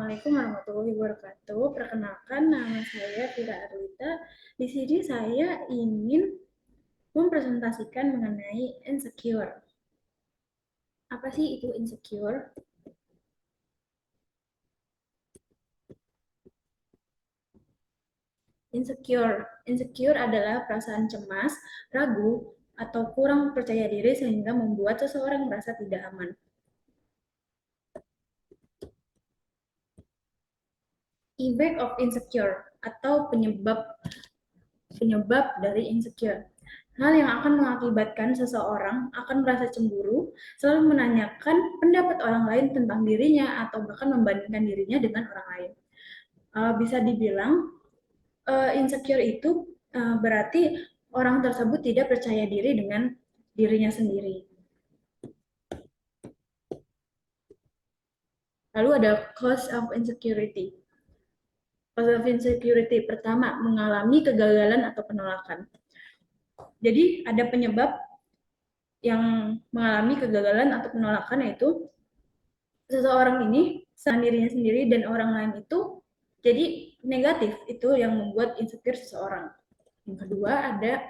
Assalamualaikum warahmatullahi wabarakatuh. Perkenalkan, nama saya Vira Arlita. Di sini saya ingin mempresentasikan mengenai insecure. Apa sih itu insecure? Insecure adalah perasaan cemas, ragu, atau kurang percaya diri sehingga membuat seseorang merasa tidak aman. Effect of insecure atau penyebab dari insecure. Hal yang akan mengakibatkan seseorang akan merasa cemburu, selalu menanyakan pendapat orang lain tentang dirinya atau bahkan membandingkan dirinya dengan orang lain. Bisa dibilang insecure itu berarti orang tersebut tidak percaya diri dengan dirinya sendiri. Lalu ada cause of insecurity. Cause of insecurity pertama, mengalami kegagalan atau penolakan. Jadi ada penyebab yang mengalami kegagalan atau penolakan, yaitu seseorang ini sama dirinya sendiri dan orang lain itu jadi negatif. Itu yang membuat insecure seseorang. Yang kedua ada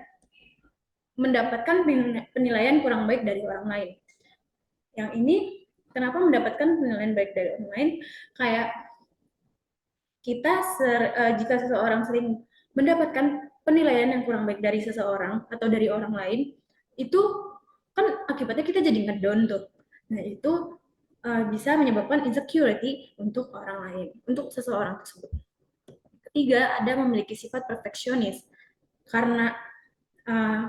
mendapatkan penilaian kurang baik dari orang lain. Yang ini kenapa mendapatkan penilaian baik dari orang lain? Kayak kita jika seseorang sering mendapatkan penilaian yang kurang baik dari seseorang atau dari orang lain, itu kan akibatnya kita jadi ngedown tuh. Nah, itu bisa menyebabkan insecurity untuk orang lain, untuk seseorang tersebut. Ketiga, ada memiliki sifat perfeksionis. Karena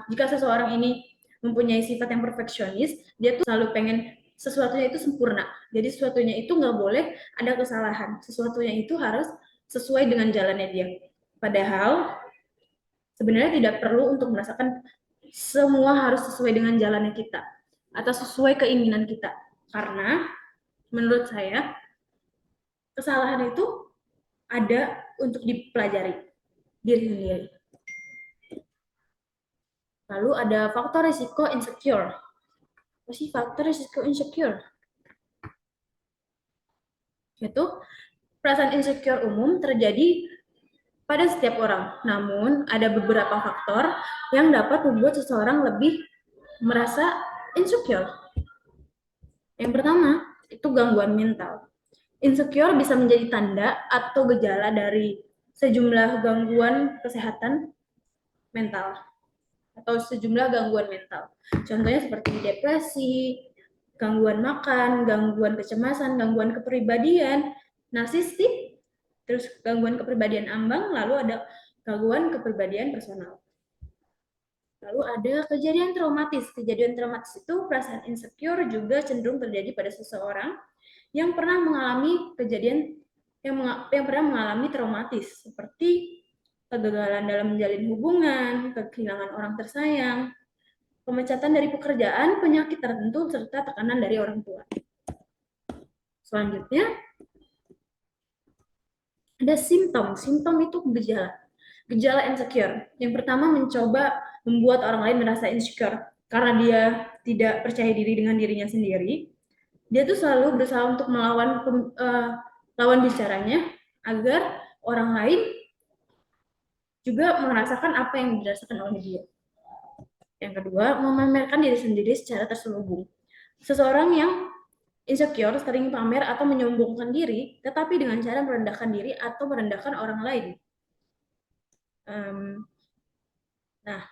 jika seseorang ini mempunyai sifat yang perfeksionis, dia tuh selalu pengen sesuatunya itu sempurna. Jadi sesuatunya itu nggak boleh ada kesalahan. Sesuatunya itu harus sesuai dengan jalannya dia. Padahal sebenarnya tidak perlu untuk merasakan semua harus sesuai dengan jalannya kita atau sesuai keinginan kita. Karena menurut saya kesalahan itu ada untuk dipelajari diri sendiri. Lalu ada faktor risiko insecure. Apa sih faktor risiko insecure? Yaitu perasaan insecure umum terjadi pada setiap orang. Namun, ada beberapa faktor yang dapat membuat seseorang lebih merasa insecure. Yang pertama, itu gangguan mental. Insecure bisa menjadi tanda atau gejala dari sejumlah gangguan kesehatan mental atau sejumlah gangguan mental. Contohnya seperti depresi, gangguan makan, gangguan kecemasan, gangguan kepribadian, narsistik, terus gangguan kepribadian ambang, lalu ada gangguan kepribadian personal. Lalu ada kejadian traumatis. Kejadian traumatis itu perasaan insecure juga cenderung terjadi pada seseorang yang pernah mengalami kejadian yang pernah mengalami traumatis seperti kegagalan dalam menjalin hubungan, kehilangan orang tersayang, pemecatan dari pekerjaan, penyakit tertentu, serta tekanan dari orang tua. Selanjutnya, ada simptom. Simptom itu gejala. Gejala insecure. Yang pertama, mencoba membuat orang lain merasa insecure karena dia tidak percaya diri dengan dirinya sendiri. Dia tuh selalu berusaha untuk melawan lawan bicaranya agar orang lain juga merasakan apa yang dirasakan oleh dia. Yang kedua, memamerkan diri sendiri secara terselubung. Seseorang yang insecure sering pamer atau menyombongkan diri, tetapi dengan cara merendahkan diri atau merendahkan orang lain. Nah,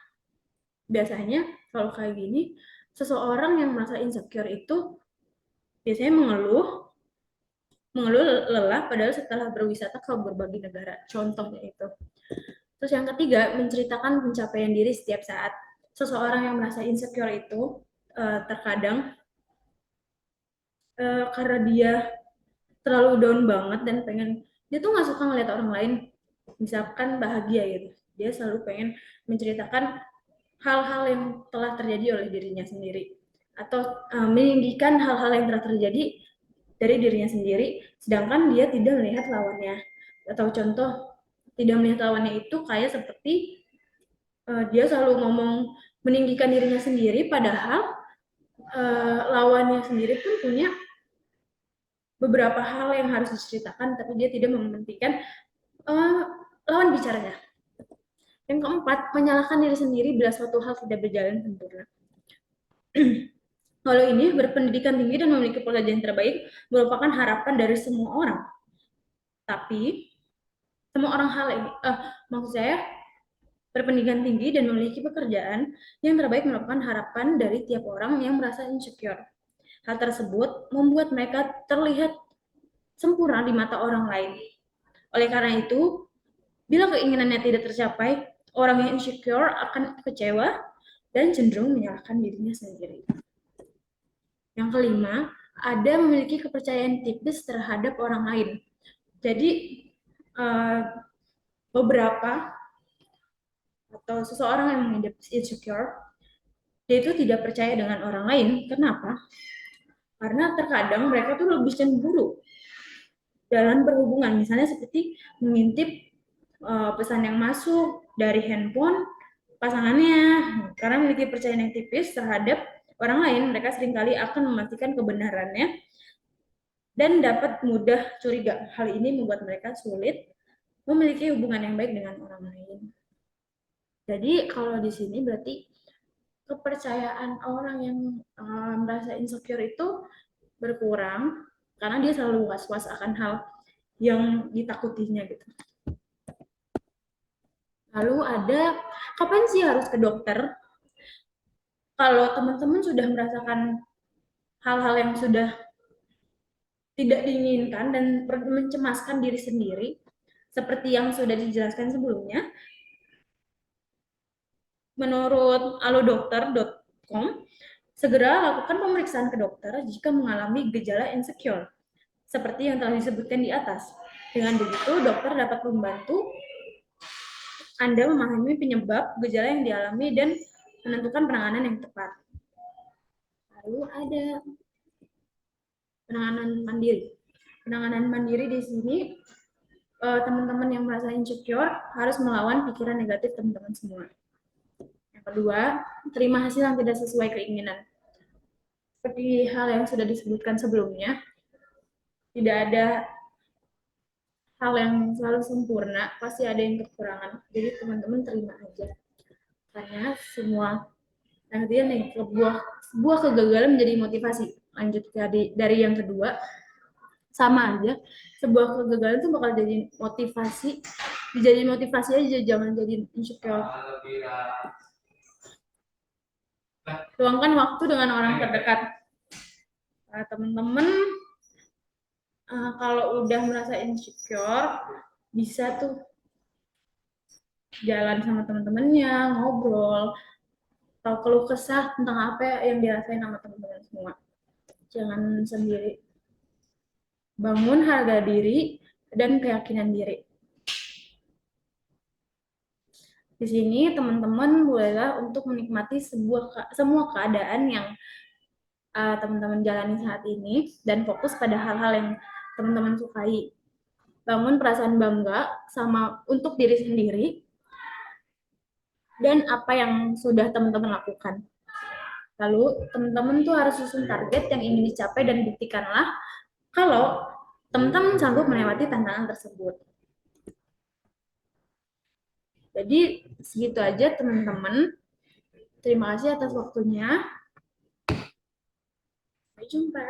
biasanya kalau kayak gini, seseorang yang merasa insecure itu biasanya mengeluh lelah padahal setelah berwisata ke berbagai negara. Contohnya itu. Terus yang ketiga, menceritakan pencapaian diri setiap saat. Seseorang yang merasa insecure itu terkadang karena dia terlalu down banget dan pengen, dia tuh nggak suka ngeliat orang lain misalkan bahagia gitu. Dia selalu pengen menceritakan hal-hal yang telah terjadi oleh dirinya sendiri atau meninggikan hal-hal yang telah terjadi dari dirinya sendiri, sedangkan dia tidak melihat lawannya. Atau contoh tidak melihat lawannya itu kayak seperti dia selalu ngomong meninggikan dirinya sendiri, padahal lawannya sendiri pun punya beberapa hal yang harus diceritakan, tapi dia tidak mementingkan uh, lawan bicaranya. Yang keempat, menyalahkan diri sendiri bila suatu hal tidak berjalan sempurna. Kalau ini berpendidikan tinggi dan memiliki pekerjaan terbaik merupakan harapan dari semua orang. Tapi semua orang hal ini, maksud saya berpendidikan tinggi dan memiliki pekerjaan yang terbaik merupakan harapan dari tiap orang yang merasa insecure. Hal tersebut membuat mereka terlihat sempurna di mata orang lain. Oleh karena itu, bila keinginannya tidak tercapai, orang yang insecure akan kecewa dan cenderung menyalahkan dirinya sendiri. Yang kelima, ada memiliki kepercayaan tipis terhadap orang lain. Jadi, beberapa atau seseorang yang mengidap insecure, dia itu tidak percaya dengan orang lain. Kenapa? Karena terkadang mereka tuh lebih cemburu dalam berhubungan. Misalnya seperti mengintip pesan yang masuk dari handphone pasangannya. Karena memiliki percayaan yang tipis terhadap orang lain, mereka seringkali akan memastikan kebenarannya dan dapat mudah curiga. Hal ini membuat mereka sulit memiliki hubungan yang baik dengan orang lain. Jadi kalau di sini berarti kepercayaan orang yang merasa insecure itu berkurang karena dia selalu was-was akan hal yang ditakutinya gitu. Lalu ada kapan sih harus ke dokter? Kalau teman-teman sudah merasakan hal-hal yang sudah tidak diinginkan dan mencemaskan diri sendiri, seperti yang sudah dijelaskan sebelumnya, menurut alodokter.com, segera lakukan pemeriksaan ke dokter jika mengalami gejala insecure, seperti yang telah disebutkan di atas. Dengan begitu, dokter dapat membantu Anda memahami penyebab gejala yang dialami dan menentukan penanganan yang tepat. Lalu ada penanganan mandiri. Penanganan mandiri di sini, teman-teman yang merasa insecure harus melawan pikiran negatif teman-teman semua. Yang kedua, terima hasil yang tidak sesuai keinginan. Seperti hal yang sudah disebutkan sebelumnya, tidak ada hal yang selalu sempurna, pasti ada yang kekurangan. Jadi teman-teman terima aja. Karena semua nanti nih sebuah kegagalan menjadi motivasi. Lanjut dari yang kedua, sama aja. Sebuah kegagalan itu bakal jadi motivasi. Dijadiin motivasi aja, jangan jadi insecure. Luangkan waktu dengan orang terdekat. Nah, teman-teman kalau udah merasa insecure, bisa tuh jalan sama teman-temannya, ngobrol, atau keluh kesah tentang apa yang dirasain sama teman-teman semua. Jangan sendiri. Bangun harga diri dan keyakinan diri. Di sini teman-teman bolehlah untuk menikmati semua keadaan yang teman-teman jalani saat ini dan fokus pada hal-hal yang teman-teman sukai. Bangun perasaan bangga sama untuk diri sendiri dan apa yang sudah teman-teman lakukan. Lalu teman-teman tuh harus susun target yang ingin dicapai dan buktikanlah kalau teman-teman sanggup melewati tantangan tersebut. Jadi segitu aja teman-teman. Terima kasih atas waktunya. Sampai jumpa.